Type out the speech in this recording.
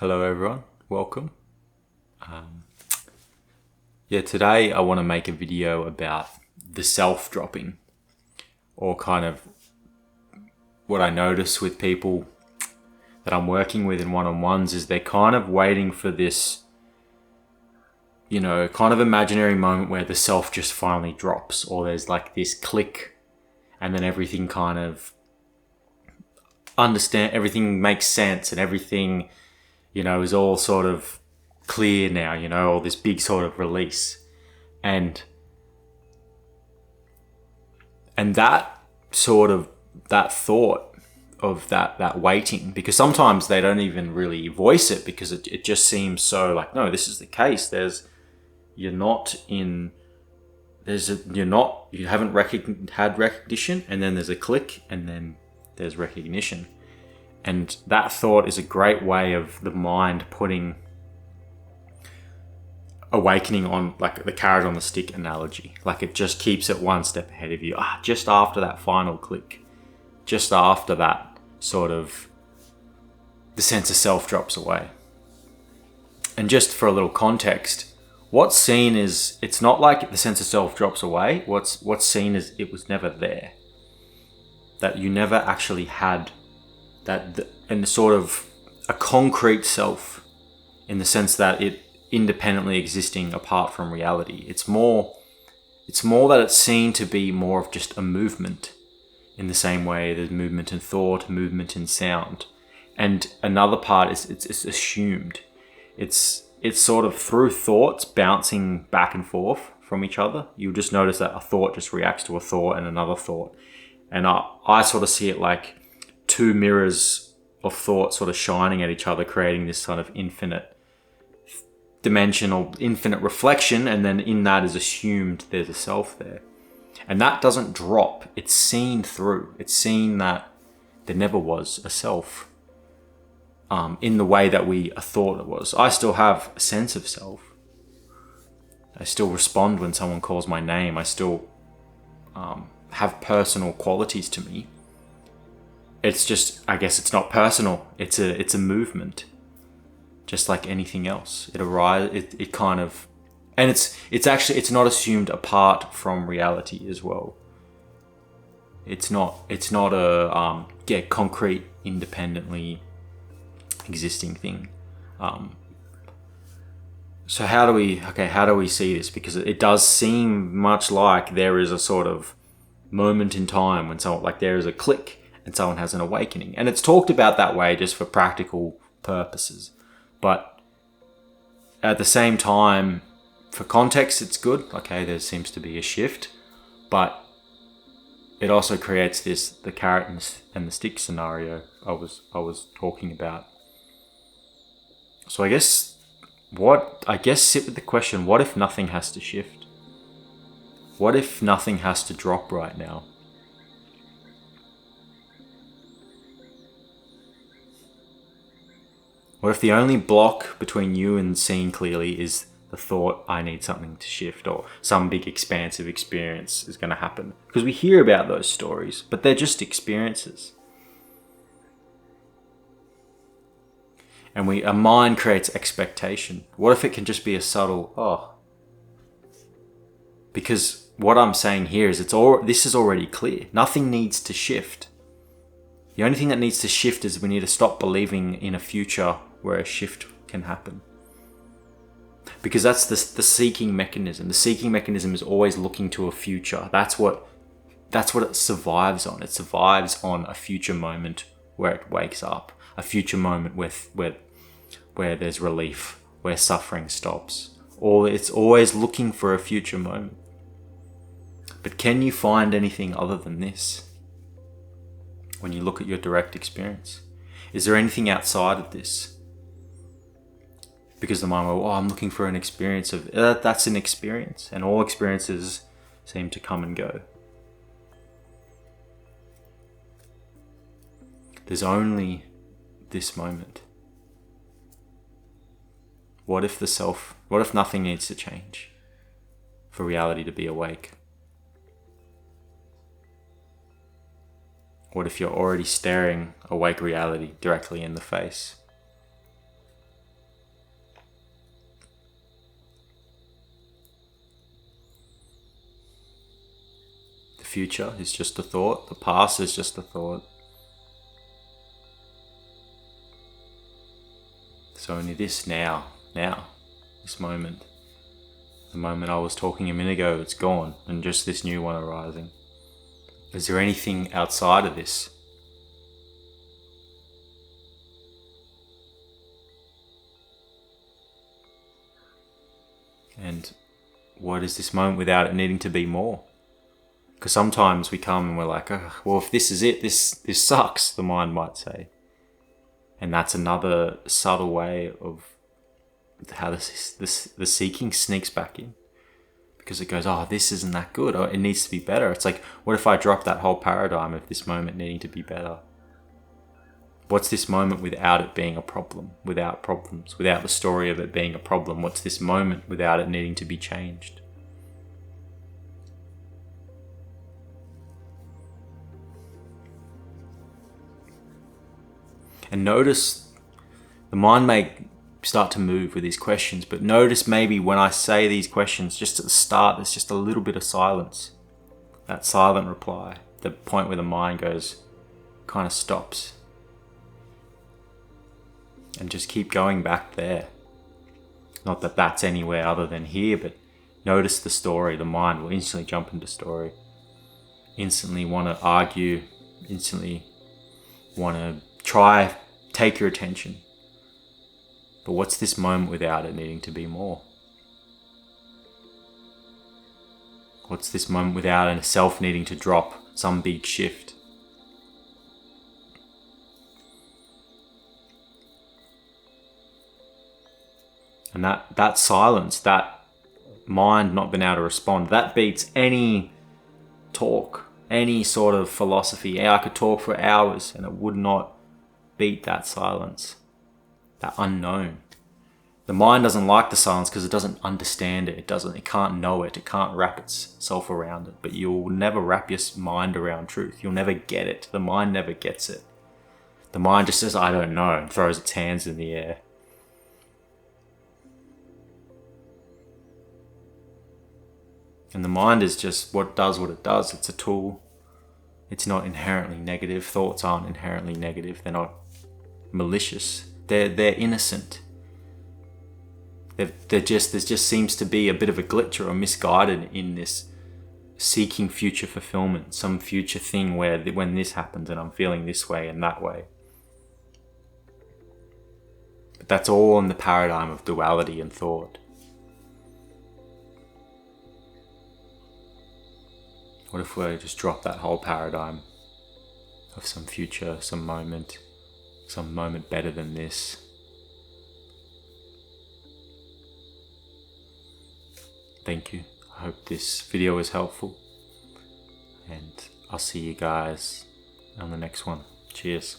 Hello everyone, welcome. Today I want to make a video about the self dropping, or kind of what I notice with people that I'm working with in one-on-ones is they're kind of waiting for this, kind of imaginary moment where the self just finally drops, or there's like this click and then everything kind of everything makes sense and everything is all sort of clear now, all this big sort of release. And that sort of, that thought of that waiting, because sometimes they don't even really voice it because it just seems so like, no, this is the case. You haven't had recognition, and then there's a click, and then there's recognition. And that thought is a great way of the mind putting awakening on, like the carrot on the stick analogy. Like it just keeps it one step ahead of you. Just after that final click, just after that sort of, the sense of self drops away. And just for a little context, what's seen is, it's not like the sense of self drops away. What's seen is it was never there. That you never actually had and sort of a concrete self, in the sense that it independently existing apart from reality. It's more that it's seen to be more of just a movement, in the same way there's movement in thought, movement in sound. And another part is it's assumed. It's sort of through thoughts bouncing back and forth from each other. You'll just notice that a thought just reacts to a thought and another thought. And I sort of see it like two mirrors of thought sort of shining at each other, creating this kind of infinite dimensional, infinite reflection. And then in that is assumed there's a self there. And that doesn't drop. It's seen through. It's seen that there never was a self in the way that we thought it was. I still have a sense of self. I still respond when someone calls my name. I still have personal qualities to me. It's just, I guess it's not personal. It's a movement, just like anything else. It arises. It kind of, and it's not assumed apart from reality as well. It's not a concrete, independently existing thing. So how do we see this? Because it does seem much like there is a sort of moment in time when someone, like there is a click and someone has an awakening. And it's talked about that way just for practical purposes. But at the same time, for context, it's good. Okay, there seems to be a shift, but it also creates the carrot and the stick scenario I was talking about. So I guess sit with the question, what if nothing has to shift? What if nothing has to drop right now? What if the only block between you and seeing clearly is the thought, I need something to shift, or some big expansive experience is going to happen? Because we hear about those stories, but they're just experiences. And a mind creates expectation. What if it can just be a subtle, Because what I'm saying here is this is already clear. Nothing needs to shift. The only thing that needs to shift is we need to stop believing in a future where a shift can happen. Because that's the seeking mechanism. The seeking mechanism is always looking to a future. That's what it survives on. It survives on a future moment where it wakes up. A future moment where there's relief, where suffering stops. Or it's always looking for a future moment. But can you find anything other than this when you look at your direct experience? Is there anything outside of this? Because the mind will, I'm looking for an experience of, that's an experience, and all experiences seem to come and go. There's only this moment. What if nothing needs to change for reality to be awake? What if you're already staring awake reality directly in the face? future is just a thought. The past is just a thought. It's only this now, this moment. The moment I was talking a minute ago, it's gone, and just this new one arising. Is there anything outside of this? And what is this moment without it needing to be more? Because sometimes we come and we're like, oh, well, if this is it, this sucks, the mind might say. And that's another subtle way of how the seeking sneaks back in. Because it goes, oh, this isn't that good. Oh, it needs to be better. It's like, what if I drop that whole paradigm of this moment needing to be better? What's this moment without it being a problem, without problems, without the story of it being a problem? What's this moment without it needing to be changed? And notice the mind may start to move with these questions, but notice maybe when I say these questions, just at the start, there's just a little bit of silence. That silent reply, the point where the mind goes, kind of stops. And just keep going back there. Not that that's anywhere other than here, but notice the story. The mind will instantly jump into story. Instantly want to argue. Instantly want to try, take your attention. But what's this moment without it needing to be more? What's this moment without a self needing to drop some big shift? And that silence, that mind not being able to respond, that beats any talk, any sort of philosophy. I could talk for hours and it would not beat that silence, that unknown. The mind doesn't like the silence because it doesn't understand it. It can't know it. It can't wrap itself around it. But you'll never wrap your mind around truth. You'll never get it. The mind never gets it. The mind just says, I don't know, and throws its hands in the air. And the mind is just what it does. It's a tool. It's not inherently negative. Thoughts aren't inherently negative. They're not malicious. They're innocent. There just seems to be a bit of a glitch or a misguided in this seeking future fulfillment, some future thing where when this happens and I'm feeling this way and that way. But that's all in the paradigm of duality and thought. What if we just drop that whole paradigm of some future, some moment better than this? Thank you. I hope this video was helpful. And I'll see you guys on the next one. Cheers.